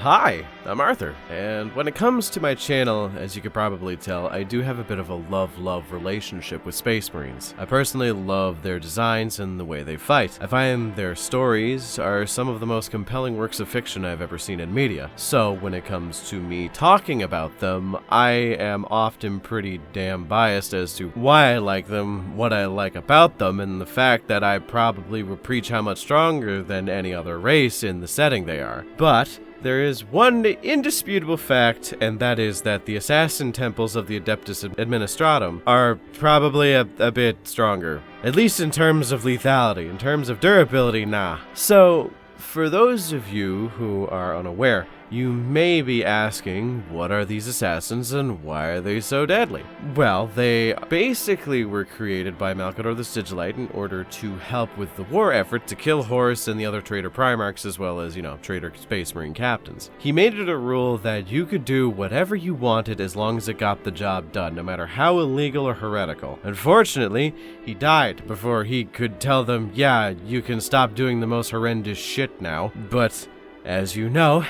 Hi, I'm Arthur, and when it comes to my channel, as you could probably tell, I do have a bit of a love-love relationship with Space Marines. I personally love their designs and the way they fight. I find their stories are some of the most compelling works of fiction I've ever seen in media. So when it comes to me talking about them, I am often pretty damn biased as to why I like them, what I like about them, and the fact that I probably would preach how much stronger than any other race in the setting they are. But there is one indisputable fact, and that is that the assassin temples of the Adeptus Administratum are probably a bit stronger. At least in terms of lethality. In terms of durability, nah. So, for those of you who are unaware, you may be asking, what are these assassins and why are they so deadly? Well, they basically were created by Malcador the Sigillite in order to help with the war effort to kill Horus and the other traitor Primarchs as well as, traitor Space Marine captains. He made it a rule that you could do whatever you wanted as long as it got the job done, no matter how illegal or heretical. Unfortunately, he died before he could tell them, yeah, you can stop doing the most horrendous shit now. But, as you know,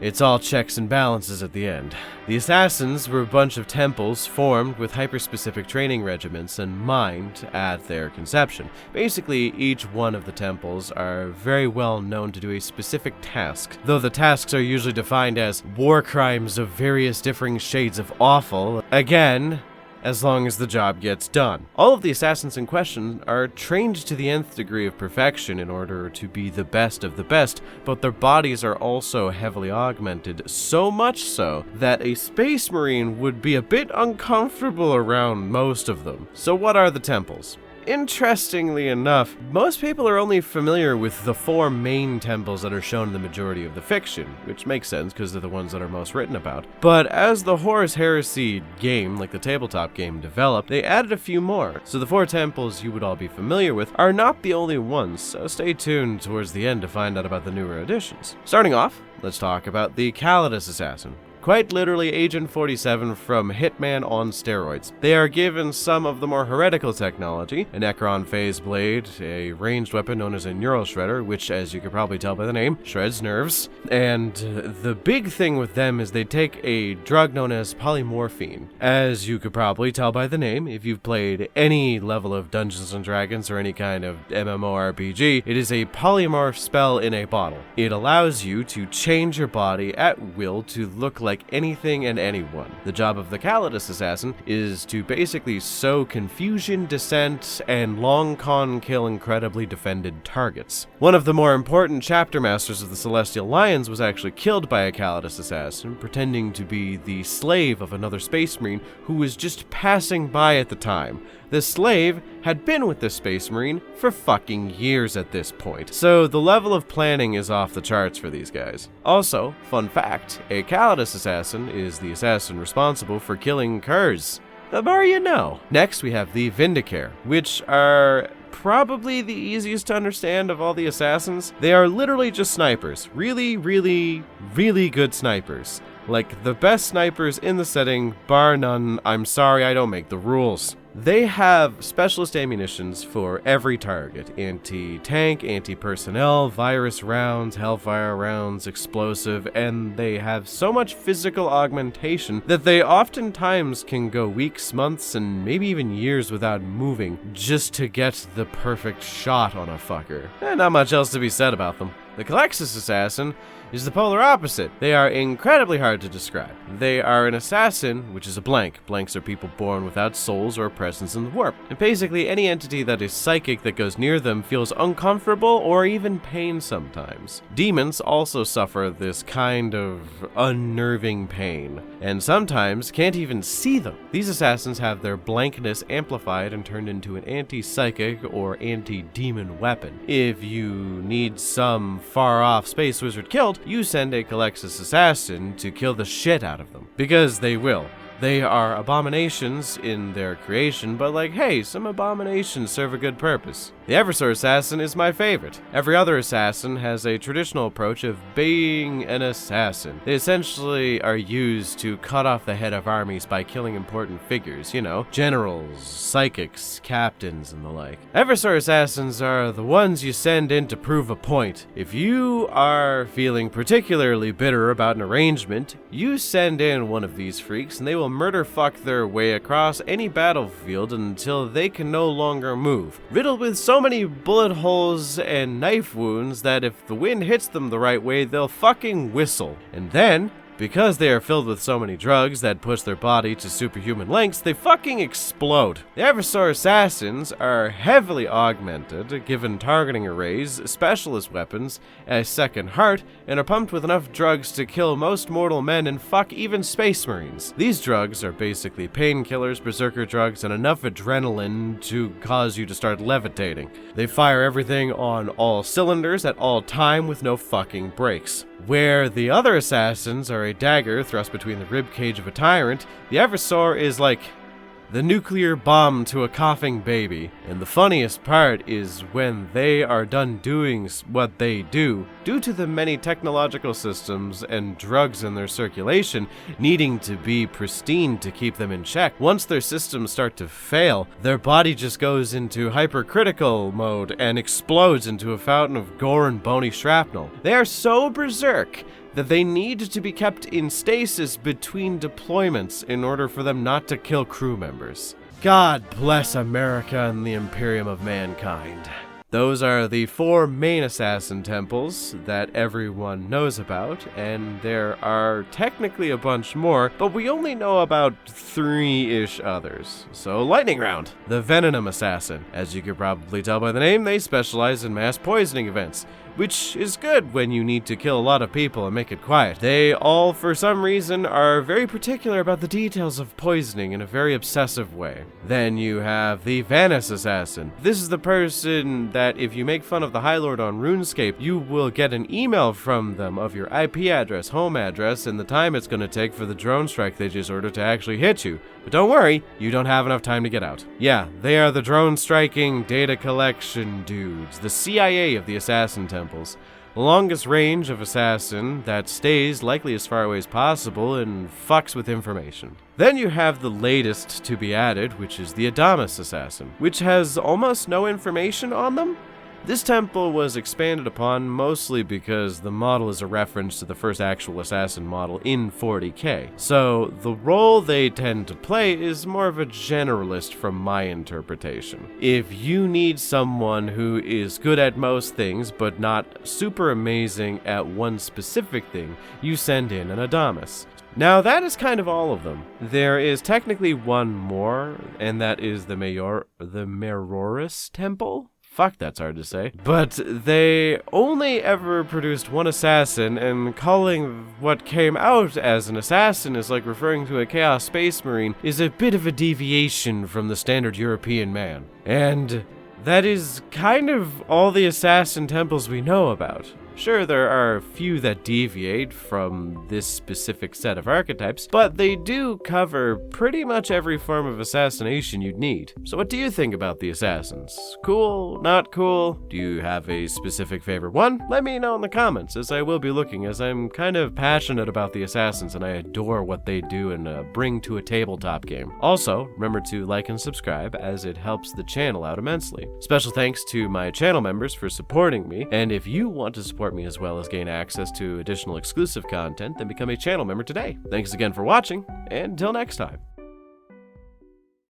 it's all checks and balances at the end. The Assassins were a bunch of temples formed with hyper-specific training regiments in mind at their conception. Basically, each one of the temples are very well known to do a specific task, though the tasks are usually defined as war crimes of various differing shades of awful. Again, as long as the job gets done. All of the assassins in question are trained to the nth degree of perfection in order to be the best of the best, but their bodies are also heavily augmented, so much so that a Space Marine would be a bit uncomfortable around most of them. So what are the temples? Interestingly enough, most people are only familiar with the four main temples that are shown in the majority of the fiction, which makes sense because they're the ones that are most written about. But as the Horus Heresy game, like the tabletop game, developed, they added a few more. So the four temples you would all be familiar with are not the only ones, so stay tuned towards the end to find out about the newer additions. Starting off, let's talk about the Cadus Assassin. Quite literally Agent 47 from Hitman on steroids. They are given some of the more heretical technology, a Necron phase blade, a ranged weapon known as a neural shredder, which, as you can probably tell by the name, shreds nerves. And the big thing with them is they take a drug known as polymorphine. As you could probably tell by the name, if you've played any level of Dungeons & Dragons or any kind of MMORPG, it is a polymorph spell in a bottle. It allows you to change your body at will to look like anything and anyone. The job of the Cadus Assassin is to basically sow confusion, dissent, and long con kill incredibly defended targets. One of the more important chapter masters of the Celestial Lions was actually killed by a Cadus Assassin, pretending to be the slave of another Space Marine who was just passing by at the time. The slave had been with the Space Marine for fucking years at this point, so the level of planning is off the charts for these guys. Also, fun fact, a Cadus Assassin is the assassin responsible for killing curs. The more you know. Next, we have the Vindicare, which are probably the easiest to understand of all the assassins. They are literally just snipers. Really, really, really good snipers. Like the best snipers in the setting, bar none. I'm sorry, I don't make the rules. They have specialist ammunitions for every target. Anti-tank, anti-personnel, virus rounds, hellfire rounds, explosive, and they have so much physical augmentation that they oftentimes can go weeks, months, and maybe even years without moving just to get the perfect shot on a fucker. And not much else to be said about them. The Cadus Assassin is the polar opposite. They are incredibly hard to describe. They are an assassin, which is a blank. Blanks are people born without souls or presence in the warp. And basically any entity that is psychic that goes near them feels uncomfortable or even pain sometimes. Demons also suffer this kind of unnerving pain, and sometimes can't even see them. These assassins have their blankness amplified and turned into an anti-psychic or anti-demon weapon. If you need some far-off space wizard killed, you send a Cadus Assassin to kill the shit out of them. Because they will. They are abominations in their creation, but like, hey, some abominations serve a good purpose. The Iosaur assassin is my favorite. Every other assassin has a traditional approach of being an assassin. They essentially are used to cut off the head of armies by killing important figures, you know, generals, psychics, captains, and the like. Iosaur assassins are the ones you send in to prove a point. If you are feeling particularly bitter about an arrangement, you send in one of these freaks and they will murder fuck their way across any battlefield until they can no longer move. Riddled with so many bullet holes and knife wounds that if the wind hits them the right way, they'll fucking whistle. And then, because they are filled with so many drugs that push their body to superhuman lengths, they fucking explode. The Iosaur assassins are heavily augmented, given targeting arrays, specialist weapons, a second heart, and are pumped with enough drugs to kill most mortal men and fuck even space marines. These drugs are basically painkillers, berserker drugs, and enough adrenaline to cause you to start levitating. They fire everything on all cylinders at all time with no fucking brakes. Where the other assassins are a dagger thrust between the ribcage of a tyrant, the Iosaur is like the nuclear bomb to a coughing baby. And the funniest part is when they are done doing what they do, due to the many technological systems and drugs in their circulation needing to be pristine to keep them in check. Once their systems start to fail, their body just goes into hypercritical mode and explodes into a fountain of gore and bony shrapnel. They are so berserk that they need to be kept in stasis between deployments in order for them not to kill crew members. God bless America and the Imperium of mankind. Those are the 4 main assassin temples that everyone knows about, and there are technically a bunch more, but we only know about 3-ish others. So lightning round. The Venom Assassin. As you could probably tell by the name, they specialize in mass poisoning events, which is good when you need to kill a lot of people and make it quiet. They all, for some reason, are very particular about the details of poisoning in a very obsessive way. Then you have the Vanus Assassin. This is the person that if you make fun of the High Lord on RuneScape, you will get an email from them of your IP address, home address, and the time it's going to take for the drone strike they just ordered to actually hit you. But don't worry, you don't have enough time to get out. Yeah, they are the drone striking data collection dudes, the CIA of the assassin temples. The longest range of assassin that stays likely as far away as possible and fucks with information. Then you have the latest to be added, which is the Adamus Assassin, which has almost no information on them. This temple was expanded upon mostly because the model is a reference to the first actual assassin model in 40k. So the role they tend to play is more of a generalist from my interpretation. If you need someone who is good at most things but not super amazing at one specific thing, you send in an Adamus. Now that is kind of all of them. There is technically one more, and that is the Meroris Temple? Fuck, that's hard to say. But they only ever produced one assassin, and calling what came out as an assassin is like referring to a Chaos Space Marine is a bit of a deviation from the standard European man. And that is kind of all the assassin temples we know about. Sure, there are a few that deviate from this specific set of archetypes, but they do cover pretty much every form of assassination you'd need. So what do you think about the assassins? Cool? Not cool? Do you have a specific favorite one? Let me know in the comments, as I will be looking, as I'm kind of passionate about the assassins and I adore what they do and bring to a tabletop game. Also, remember to like and subscribe, as it helps the channel out immensely. Special thanks to my channel members for supporting me, and if you want to support me as well as gain access to additional exclusive content, then become a channel member today. Thanks again for watching, and until next time.